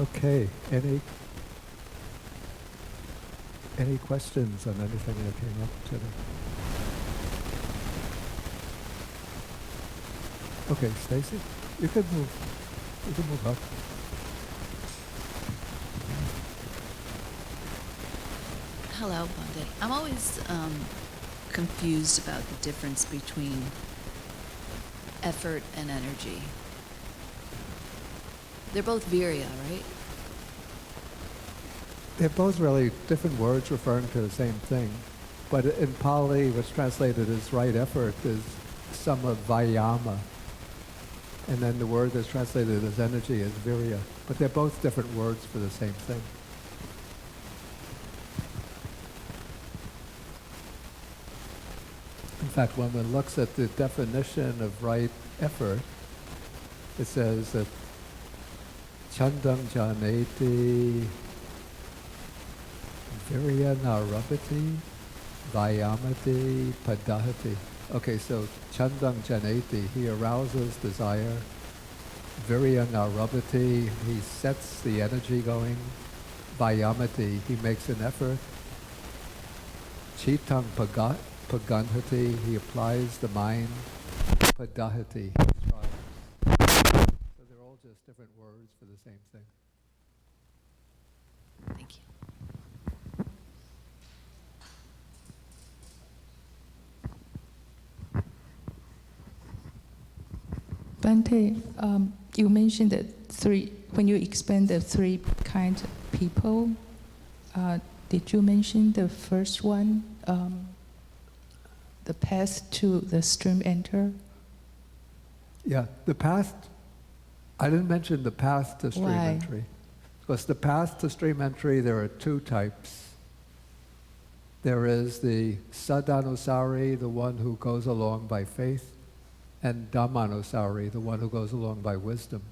Okay, any questions on anything that came up today? Okay, Stacy, you can move up. Hello, Bhante. I'm always confused about the difference between effort and energy. They're both virya, right? They're both really different words referring to the same thing. But in Pali, what's translated as right effort is sama vayama. And then the word that's translated as energy is virya. But they're both different words for the same thing. In fact, when one looks at the definition of right effort, it says that chandam janeti virya narabhati vayamati padahati. Okay, so chandam janeti, he arouses desire. Virya narabhati, he sets the energy going. Vayamati, he makes an effort. Chitang paganhati, he applies the mind. Padahati, he strives. So they're all just different words for the same thing. Thank you. Bhante, you mentioned that when you explained the three kinds of people, did you mention the first one, the path to the stream enter? Yeah, the path, I didn't mention the path to stream Why? entry. Because the path to stream entry, there are two types. There is the sadhanusari, the one who goes along by faith, and dhammanusari, the one who goes along by wisdom.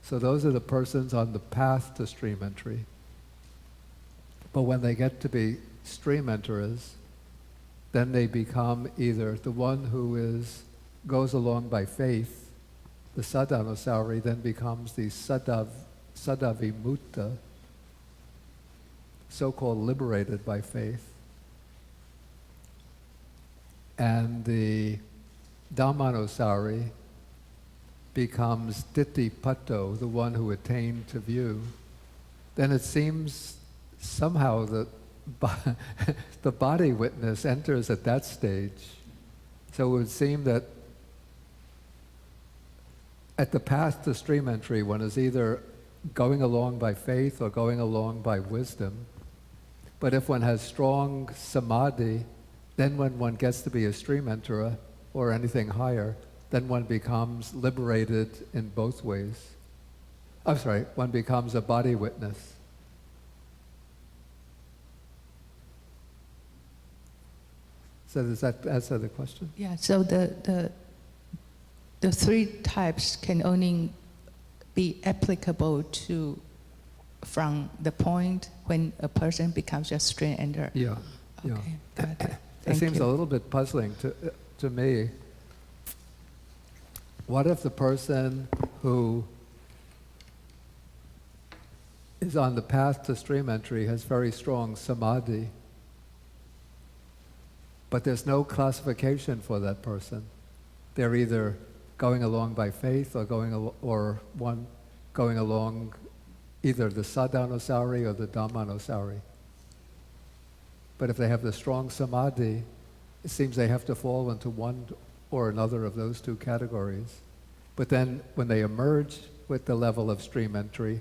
So those are the persons on the path to stream entry. But when they get to be stream enterers, then they become either the one who goes along by faith, the sadhanusari, then becomes the sadhavimutta, so-called liberated by faith. And the dhammanusari becomes Tiki-nipāta, the one who attained to view. Then it seems somehow that the body witness enters at that stage. So it would seem that at the path to stream entry, one is either going along by faith or going along by wisdom. But if one has strong samadhi, then when one gets to be a stream enterer or anything higher, then one becomes liberated in both ways. One becomes a body witness. So does that answer the question? Yeah, so the three types can only be applicable to from the point when a person becomes a stream enter. Yeah. Okay, got it. It seems a little bit puzzling to me. What if the person who is on the path to stream entry has very strong samadhi, but there's no classification for that person? They're either going along by faith or going along either the sadhanusari or the dhammanusari. But if they have the strong samadhi, it seems they have to fall into one or another of those two categories. But then when they emerge with the level of stream entry,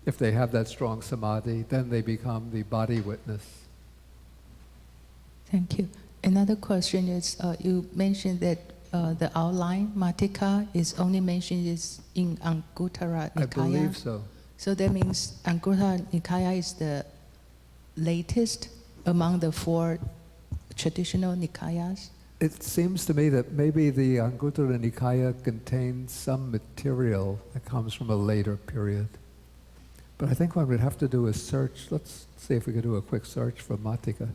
if they have that strong samadhi, then they become the body witness. Thank you. Another question is, you mentioned that the outline, Matika, is only mentioned in Anguttara Nikaya. I believe so. So that means Anguttara Nikaya is the latest among the four traditional Nikayas? It seems to me that maybe the Anguttara Nikaya contains some material that comes from a later period. But I think one would have to do a search. Let's see if we could do a quick search for Matika.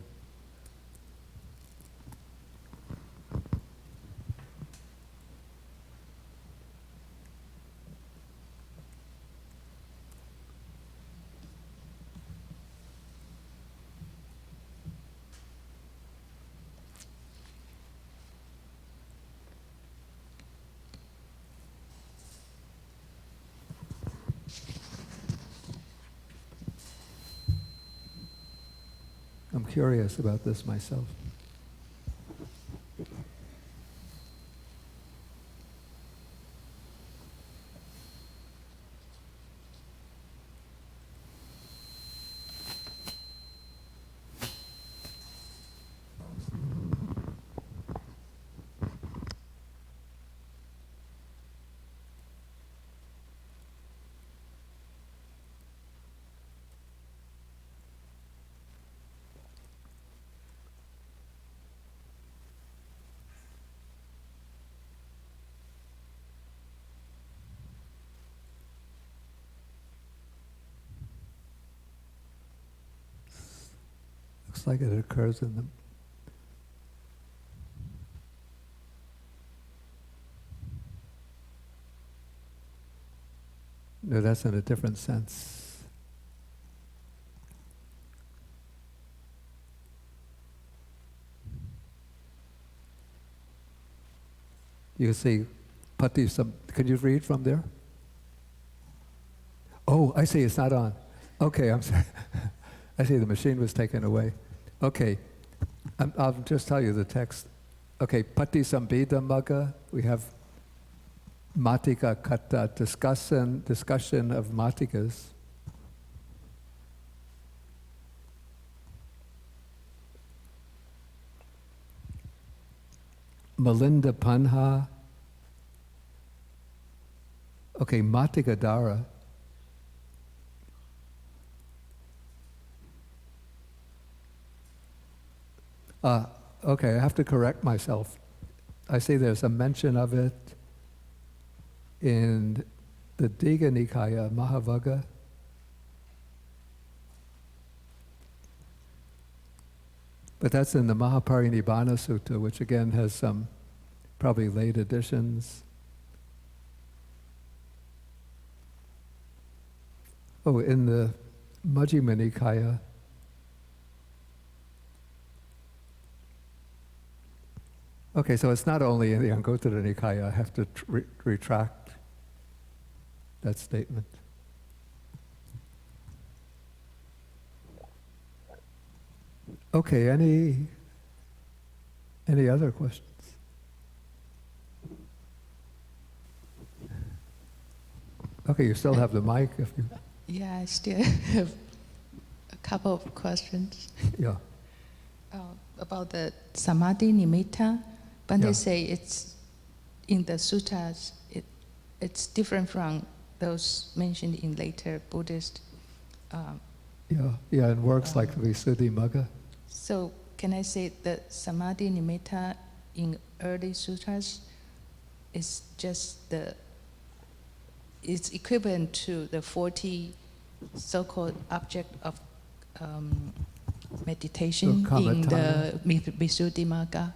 curious about this myself. Looks like it occurs in the... No, that's in a different sense. You see, pati, can you read from there? Oh, I see, it's not on. Okay, I'm sorry. I see the machine was taken away. Okay, I'll just tell you the text. Okay, pati sambhida magga, we have matika kata, discussion of matikas. Malinda panha. Okay, matika dara. Okay, I have to correct myself. I see there's a mention of it in the Tiki-nipāta Mahavagga. But that's in the Mahaparinibbana Sutta, which again has some probably late additions. Oh, in the Majjhima Nikaya, okay, so it's not only in the Anguttara Nikaya. I have to retract that statement. Okay, any other questions? Okay, you still have the mic if you... Yeah, I still have a couple of questions. Yeah. About the samadhi nimitta, but Yeah. they say it's in the suttas, it's different from those mentioned in later Buddhist. Yeah, in works like Visuddhimagga. So can I say that samadhi nimitta in early sutras is just it's equivalent to the 40 so-called object of meditation So, in the Visuddhimagga?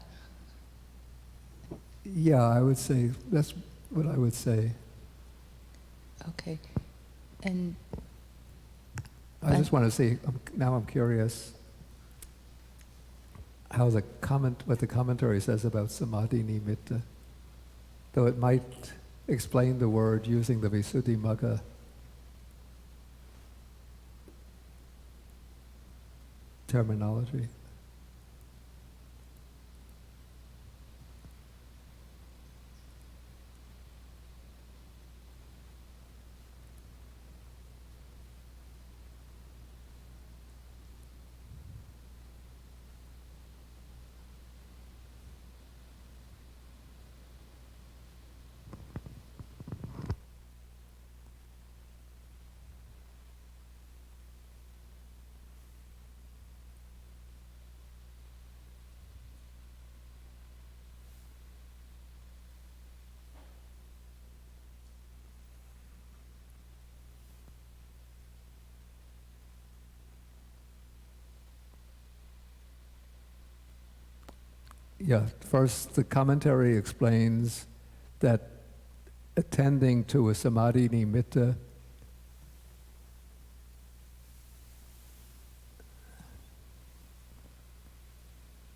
Yeah, I would say, that's what I would say. Okay. And I just want to see, now I'm curious how what the commentary says about samadhi nimitta. Though it might explain the word using the Visuddhimagga terminology. Yeah, first the commentary explains that attending to a samadhi nimitta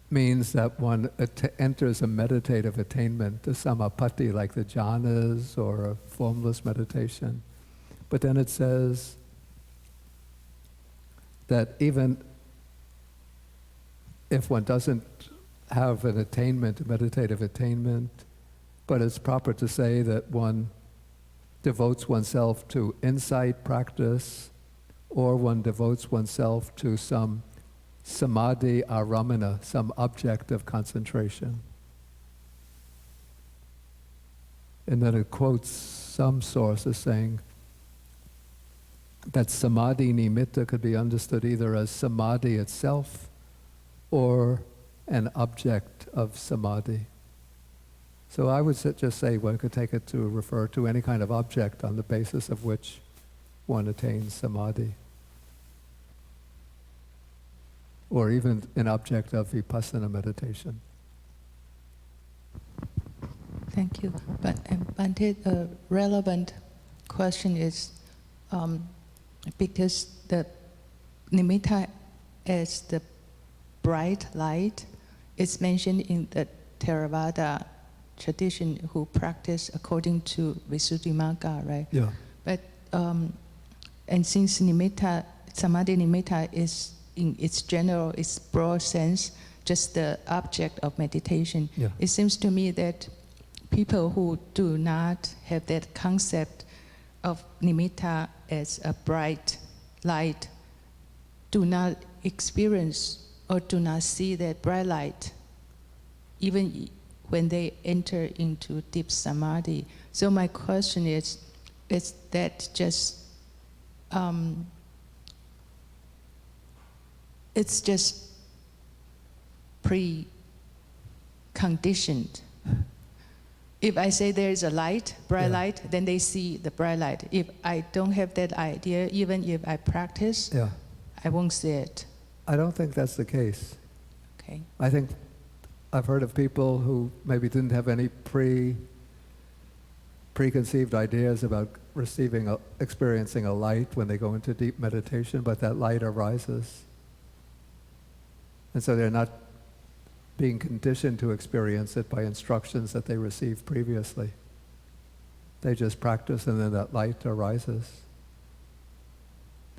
means that one enters a meditative attainment, a samapatti, like the jhanas or a formless meditation. But then it says that even if one doesn't have an attainment, a meditative attainment, but it's proper to say that one devotes oneself to insight practice, or one devotes oneself to some samadhi aramana, some object of concentration. And then it quotes some source as saying that samadhi nimitta could be understood either as samadhi itself or an object of samadhi. So I would just say one could take it to refer to any kind of object on the basis of which one attains samadhi. Or even an object of vipassana meditation. Thank you. But Bhante, a relevant question is, because the nimitta as the bright light is mentioned in the Theravada tradition who practice according to Visuddhimagga, right? Yeah. But, and since nimitta, samadhi nimitta is in its general, its broad sense, just the object of meditation, Yeah. it seems to me that people who do not have that concept of nimitta as a bright light do not experience or do not see that bright light even when they enter into deep samadhi. So my question is that just it's just pre-conditioned. If I say there is a light, bright light, then they see the bright light. If I don't have that idea, even if I practice, I won't see it. I don't think that's the case. Okay. I think I've heard of people who maybe didn't have any preconceived ideas about experiencing a light when they go into deep meditation, but that light arises. And so they're not being conditioned to experience it by instructions that they received previously. They just practice and then that light arises.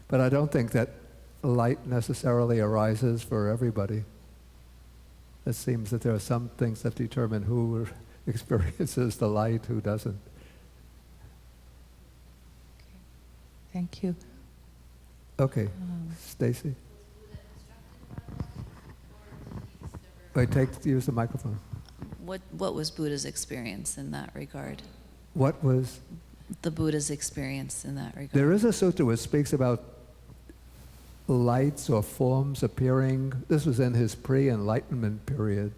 But I don't think that light necessarily arises for everybody. It seems that there are some things that determine who experiences the light, who doesn't. Thank you. Okay, Stacy. Wait, use the microphone. What was Buddha's experience in that regard? What was? The Buddha's experience in that regard. There is a sutta which speaks about lights or forms appearing. This was in his pre-enlightenment period.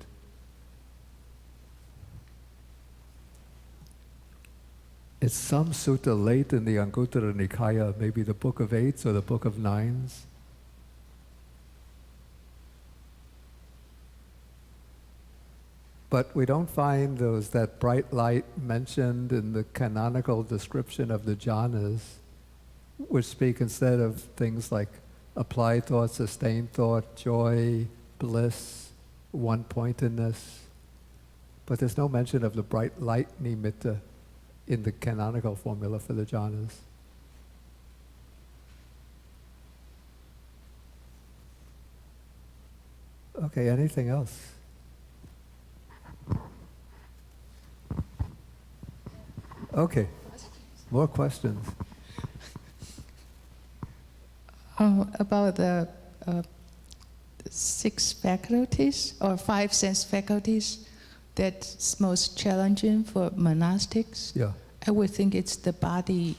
It's some sutta late in the Anguttara Nikaya, maybe the Book of Eights or the Book of Nines. But we don't find that bright light mentioned in the canonical description of the jhanas, which speak instead of things like applied thought, sustained thought, joy, bliss, one-pointedness. But there's no mention of the bright light nimitta in the canonical formula for the jhanas. Okay, anything else? Okay, more questions. About the 6 faculties or 5 sense faculties that's most challenging for monastics. Yeah. I would think it's the body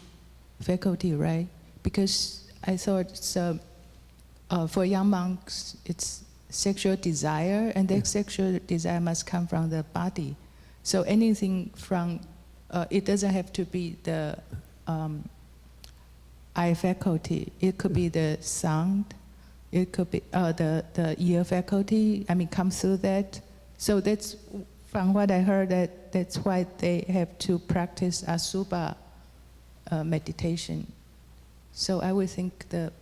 faculty, right? Because I thought for young monks, it's sexual desire, and that sexual desire must come from the body. So anything from, it doesn't have to be the eye faculty. It could be the sound. It could be the ear faculty. I mean, come through that. So that's, from what I heard, that's why they have to practice asubha meditation. So I would think the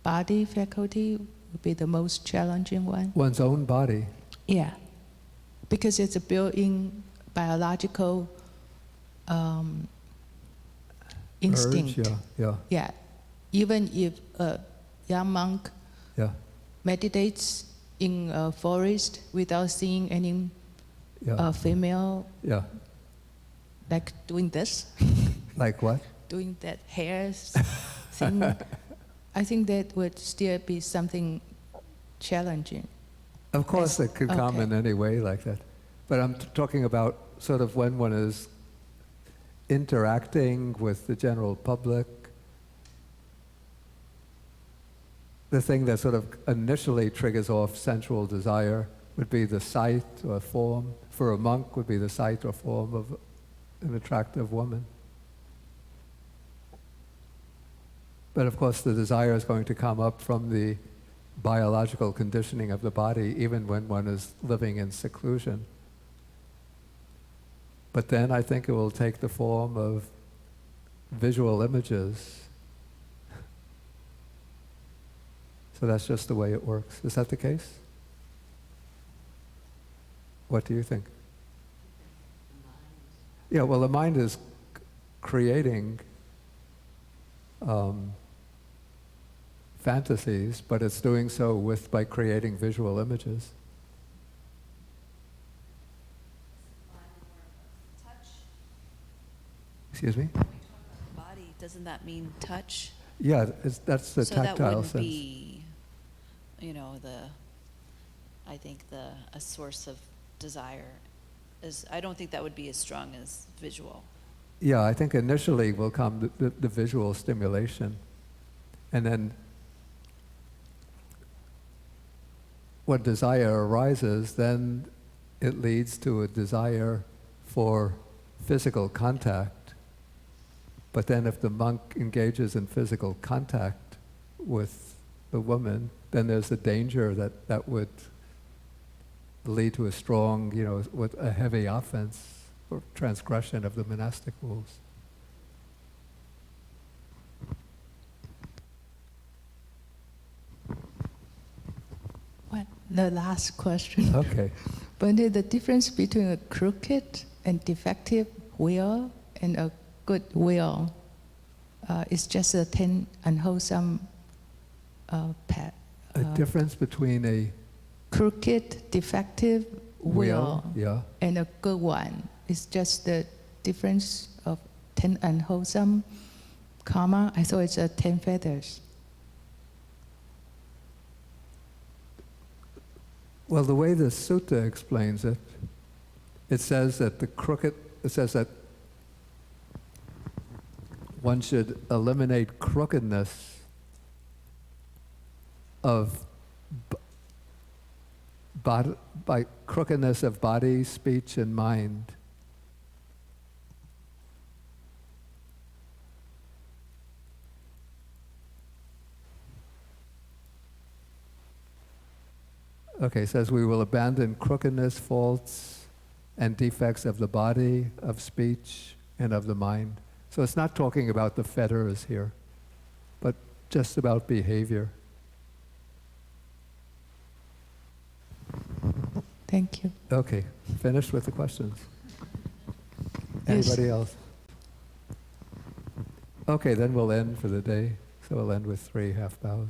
body faculty would be the most challenging one. One's own body. Yeah, because it's a built-in biological instinct. Urge, yeah. Yeah, even if a young monk meditates in a forest without seeing any Yeah. female, Yeah. like doing this, Like what? doing that hair thing, I think that would still be something challenging. Of course, Yes. it could come Okay. in any way like that. But I'm talking about sort of when one is interacting with the general public. The thing that sort of initially triggers off sensual desire would be the sight or form. For a monk, would be the sight or form of an attractive woman. But of course, the desire is going to come up from the biological conditioning of the body, even when one is living in seclusion. But then I think it will take the form of visual images. So that's just the way it works. Is that the case? What do you think? Yeah, well, the mind is creating fantasies, but it's doing so by creating visual images. Touch. Excuse me? Body, doesn't that mean touch? Yeah, that's the So that tactile wouldn't sense. be, I think a source of desire I don't think that would be as strong as visual. Yeah, I think initially will come the visual stimulation, and then when desire arises, then it leads to a desire for physical contact. But then if the monk engages in physical contact with the woman, then there's a danger that would lead to a strong, with a heavy offense or transgression of the monastic rules. Well, the last question. Okay. But the difference between a crooked and defective will and a good will is just a 10 unwholesome path. A difference between a Crooked, defective will yeah, and a good one. It's just the difference of 10 unwholesome karma. I thought it's 10 feathers. well, the way the Sutta explains it, it says that one should eliminate crookedness of by crookedness of body, speech, and mind. Okay, it says we will abandon crookedness, faults, and defects of the body, of speech, and of the mind. So it's not talking about the fetters here, but just about behavior. Thank you. Okay, finished with the questions. Yes. Anybody else? Okay, then we'll end for the day. So we'll end with 3 half bows.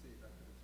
receive after the